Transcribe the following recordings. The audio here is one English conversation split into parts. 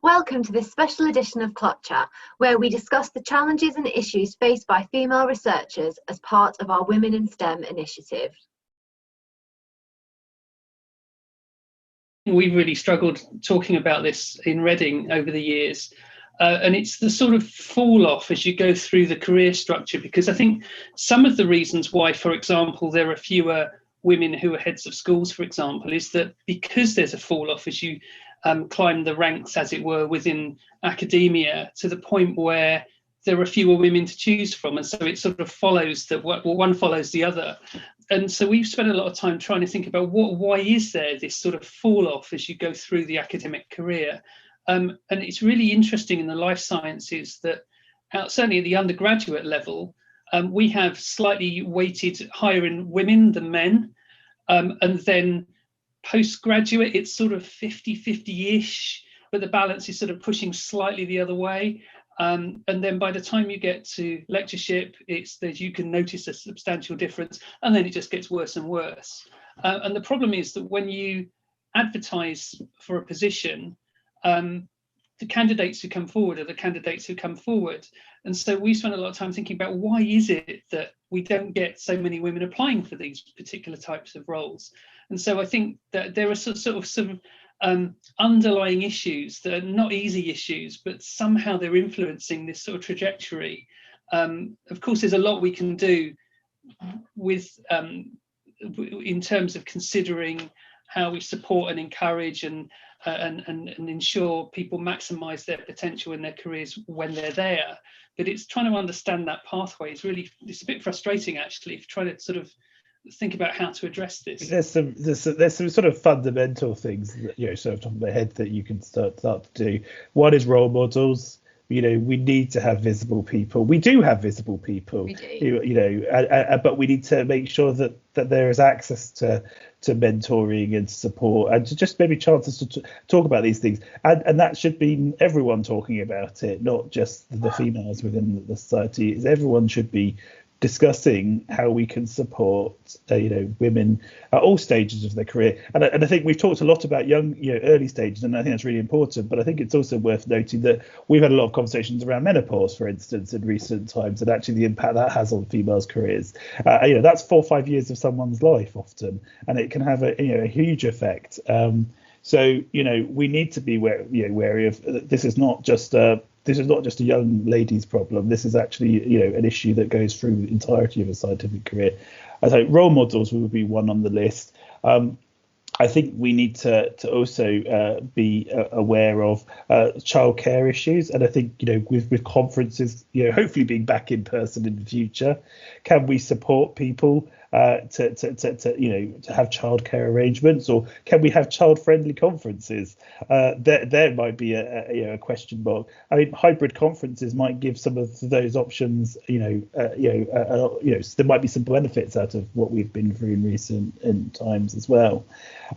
Welcome to this special edition of Clot Chat, where we discuss the challenges and issues faced by female researchers as part of our Women in STEM initiative. We've really struggled talking about this in Reading over the years. And it's the sort of fall off as you go through the career structure, because I think some of the reasons why, for example, there are fewer women who are heads of schools, for example, is that because there's a fall off as you climb the ranks, as it were, within academia, to the point where there are fewer women to choose from. And so it sort of follows that one follows the other. And so we've spent a lot of time trying to think about why is there this sort of fall off as you go through the academic career. And it's really interesting in the life sciences that certainly at the undergraduate level, we have slightly weighted higher in women than men. And then postgraduate, it's sort of 50-50-ish, but the balance is sort of pushing slightly the other way. And then by the time you get to lectureship, it's that you can notice a substantial difference, and then it just gets worse and worse. And the problem is that when you advertise for a position, the candidates who come forward are the candidates who come forward. And so we spent a lot of time thinking about why is it that we don't get so many women applying for these particular types of roles. And so I think that there are sort of some underlying issues that are not easy issues, but somehow they're influencing this sort of trajectory. Of course, there's a lot we can do with in terms of considering how we support and encourage and ensure people maximise their potential in their careers when they're there. But it's trying to understand that pathway. It's a bit frustrating, actually, trying to sort of think about how to address this. There's some sort of fundamental things that, sort of top of my head that you can start to do. One is role models. We need to have visible people. We do have visible people. We do. But we need to make sure that there is access to mentoring and support, and to just maybe chances to talk about these things. And that should be everyone talking about it, not just the females within the society. Everyone should be discussing how we can support women at all stages of their career. And I think we've talked a lot about young, early stages, and I think that's really important. But I think it's also worth noting that we've had a lot of conversations around menopause, for instance, in recent times, and actually the impact that has on females' careers. That's 4 or 5 years of someone's life often, and it can have a huge effect. So we need to be wary of this. Is not just a young lady's problem. This is actually, an issue that goes through the entirety of a scientific career. I think role models would be one on the list. I think we need to also be aware of childcare issues. And I think, with conferences, hopefully being back in person in the future, can we support people to have childcare arrangements, or can we have child-friendly conferences? There might be a question mark. I mean, hybrid conferences might give some of those options. There might be some benefits out of what we've been through in recent times as well.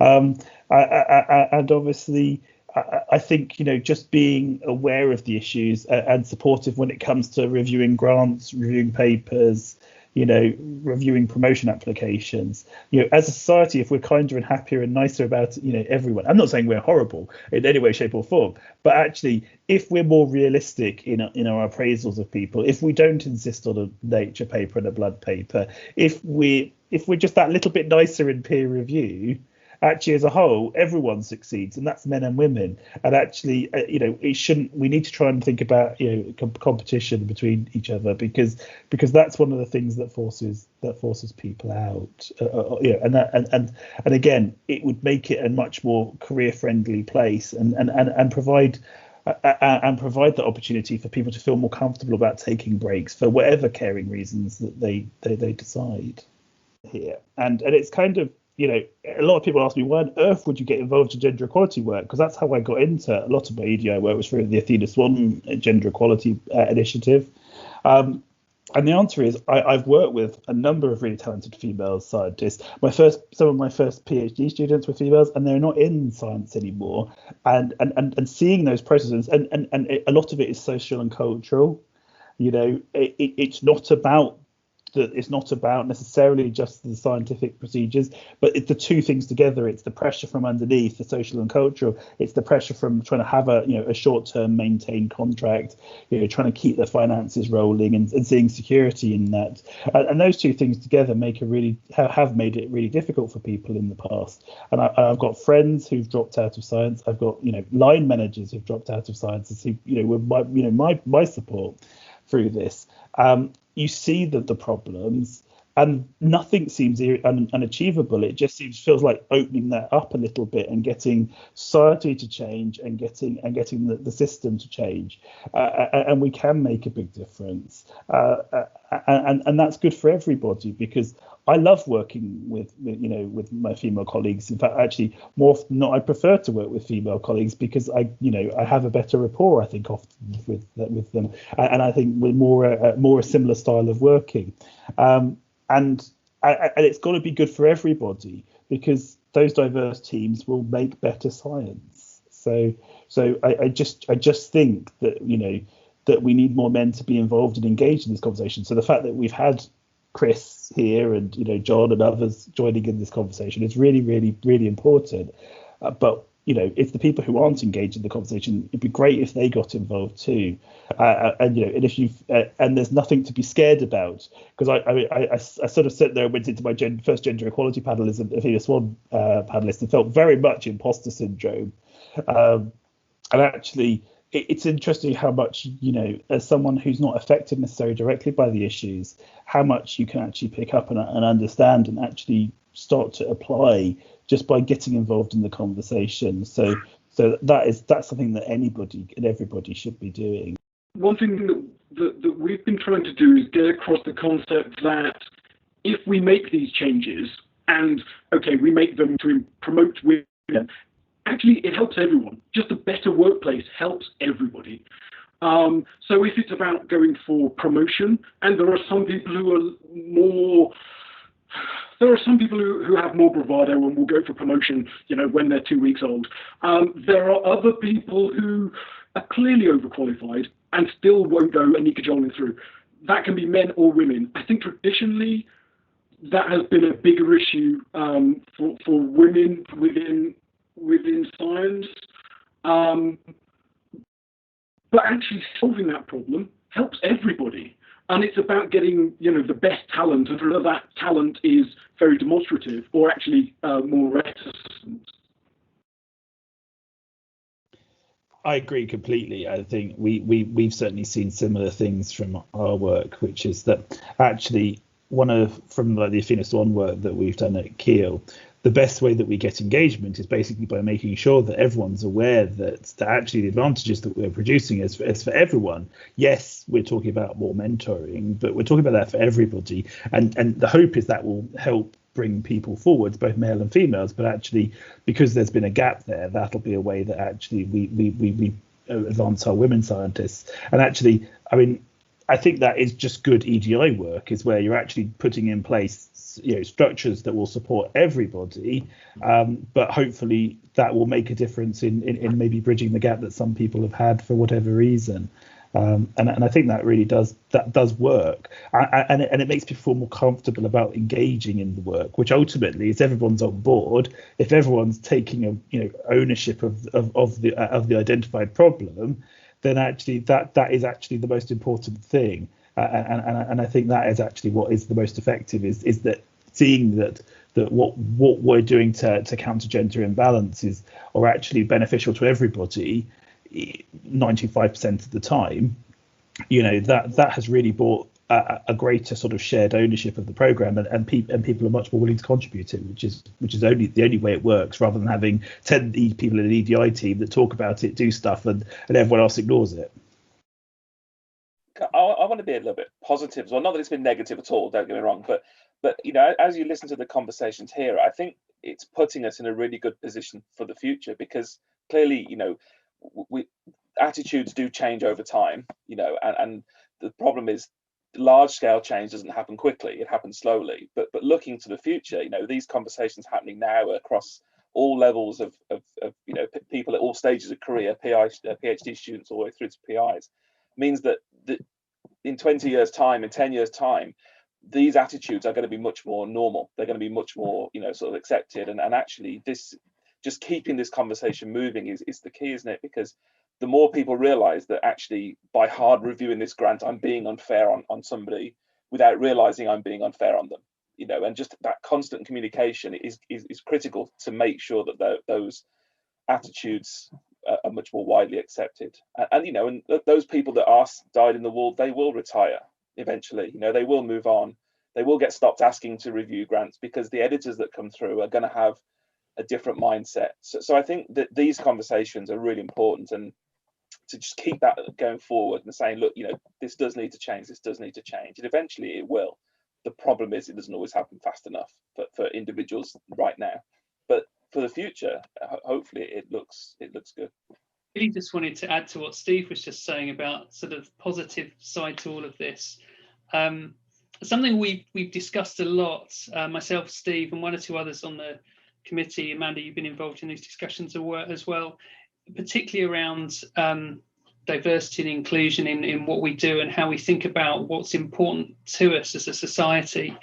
And obviously, I think just being aware of the issues and supportive when it comes to reviewing grants, reviewing papers, reviewing promotion applications. As a society, if we're kinder and happier and nicer about everyone, I'm not saying we're horrible in any way, shape or form, but actually, if we're more realistic in our appraisals of people, if we don't insist on a Nature paper and a Blood paper, if we're just that little bit nicer in peer review, actually, as a whole, everyone succeeds, and that's men and women. And actually, it shouldn't. We need to try and think about competition between each other, because that's one of the things that forces people out. And again, it would make it a much more career friendly place, and provide the opportunity for people to feel more comfortable about taking breaks for whatever caring reasons that they decide here. And it's kind of, a lot of people ask me, why on earth would you get involved in gender equality work? Because that's how I got into a lot of my EDI work, was through the Athena Swan Gender Equality Initiative. And the answer is, I've worked with a number of really talented female scientists. Some of my first PhD students were females, and they're not in science anymore. And seeing those processes, and a lot of it is social and cultural. It's not about that it's not about necessarily just the scientific procedures, but it's the two things together. It's the pressure from underneath, the social and cultural. It's the pressure from trying to have a short-term maintained contract, trying to keep the finances rolling and seeing security in that. And those two things together have made it really difficult for people in the past. And I've got friends who've dropped out of science. I've got line managers who've dropped out of sciences who were my support through this. You see the problems, and nothing seems unachievable. It just feels like opening that up a little bit and getting society to change and getting the system to change, and we can make a big difference. And that's good for everybody, because I love working with my female colleagues. In fact, actually, more often than not, I prefer to work with female colleagues because I have a better rapport, I think, often with them, and I think we're more a similar style of working, and it's got to be good for everybody, because those diverse teams will make better science. So I just think that that we need more men to be involved and engaged in this conversation. So the fact that we've had Chris here and John and others joining in this conversation is really, really, really important. But if the people who aren't engaged in the conversation, it'd be great if they got involved too. And if you've and there's nothing to be scared about, because I sort of sat there and went into my first gender equality panel as a female swan panelist and felt very much imposter syndrome. And actually, it's interesting how much, as someone who's not affected necessarily directly by the issues, how much you can actually pick up and understand and actually start to apply just by getting involved in the conversation. So that's something that anybody and everybody should be doing. One thing that we've been trying to do is get across the concept that if we make these changes, and we make them to promote women, actually it helps everyone. Just a better workplace helps everybody. So if it's about going for promotion, and there are some people who have more bravado and will go for promotion, when they're 2 weeks old. There are other people who are clearly overqualified and still won't go and need cajoling through. That can be men or women. I think traditionally that has been a bigger issue for women within science. But actually solving that problem helps everybody. And it's about getting, the best talent, and whether that talent is very demonstrative or actually more reticent. I agree completely. I think we've certainly seen similar things from our work, which is that actually from the Athena Swan work that we've done at Keele, the best way that we get engagement is basically by making sure that everyone's aware that actually the advantages that we're producing is for everyone. Yes, we're talking about more mentoring, but we're talking about that for everybody. And the hope is that will help bring people forward, both male and females. But actually, because there's been a gap there, that'll be a way that actually we advance our women scientists. And actually, I think that is just good EDI work, is where you're actually putting in place structures that will support everybody, but hopefully that will make a difference in maybe bridging the gap that some people have had for whatever reason. And I think that really does work, and it makes people feel more comfortable about engaging in the work, which ultimately is everyone's on board. If everyone's taking ownership of the identified problem, then actually that is actually the most important thing. And I think that is actually what is the most effective, is that seeing that what we're doing to counter gender imbalances are actually beneficial to everybody 95% of the time. That has really brought a greater sort of shared ownership of the program, and people are much more willing to contribute to it, which is only the only way it works, rather than having 10 people in an EDI team that talk about it, do stuff, and everyone else ignores it. I want to be a little bit positive. Well, not that it's been negative at all, don't get me wrong, but as you listen to the conversations here, I think it's putting us in a really good position for the future, because clearly, attitudes do change over time, and the problem is large scale change doesn't happen quickly, it happens slowly. But looking to the future, these conversations happening now across all levels of people at all stages of career, PhD students all the way through to PIs, means that in 20 years time, in 10 years time, these attitudes are going to be much more normal. They're going to be much more, sort of accepted. And actually, this, just keeping this conversation moving is the key, isn't it? Because the more people realize that actually by hard reviewing this grant, I'm being unfair on somebody without realizing I'm being unfair on them, and just that constant communication is critical to make sure that those attitudes are much more widely accepted. And those people that are dyed in the wool, they will retire eventually. They will move on. They will get stopped asking to review grants because the editors that come through are going to have a different mindset. So I think that these conversations are really important, and to just keep that going forward and saying, look, this does need to change, this does need to change, and eventually it will. The problem is it doesn't always happen fast enough for individuals right now, but for the future, hopefully it looks good. Really just wanted to add to what Steve was just saying about sort of positive side to all of this. Something we've discussed a lot, myself, Steve, and one or two others on the committee. Amanda, you've been involved in these discussions as well, particularly around diversity and inclusion in what we do and how we think about what's important to us as a society.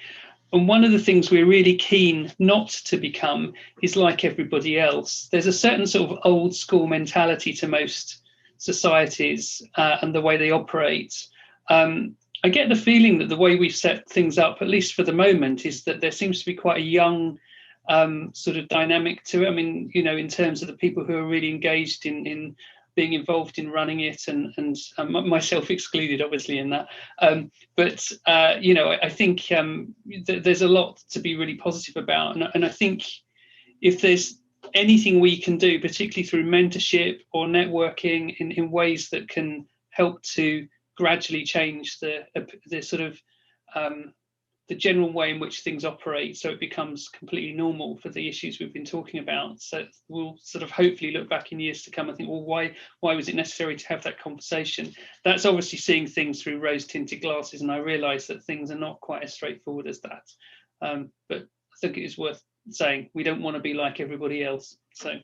And one of the things we're really keen not to become is like everybody else. There's a certain sort of old school mentality to most societies and the way they operate. I get the feeling that the way we've set things up, at least for the moment, is that there seems to be quite a young sort of dynamic to it. I mean, in terms of the people who are really engaged in being involved in running it, and myself excluded, obviously, in that. But I think there's a lot to be really positive about, and I think if there's anything we can do, particularly through mentorship or networking in ways that can help to gradually change the sort of the general way in which things operate, so it becomes completely normal for the issues we've been talking about. So we'll sort of hopefully look back in years to come and think, well, why was it necessary to have that conversation? That's obviously seeing things through rose-tinted glasses, and I realise that things are not quite as straightforward as that. But I think it is worth saying we don't want to be like everybody else. So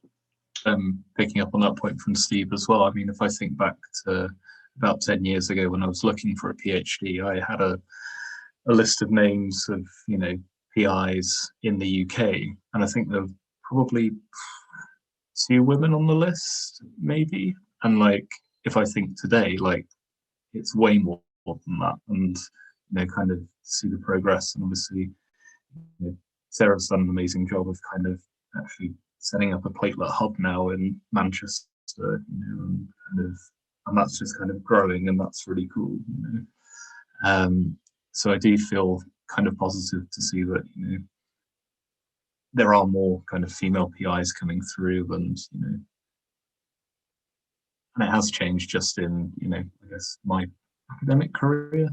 picking up on that point from Steve as well, I mean, if I think back to about 10 years ago when I was looking for a PhD, I had a list of names of PIs in the UK, and I think there were probably 2 women on the list, maybe. And like, if I think today, like, it's way more than that, and kind of see the progress. And obviously, Sarah's done an amazing job of kind of actually setting up a platelet hub now in Manchester, and that's just kind of growing, and that's really cool. So I do feel kind of positive to see that there are more kind of female PIs coming through, and and it has changed just in I guess my academic career.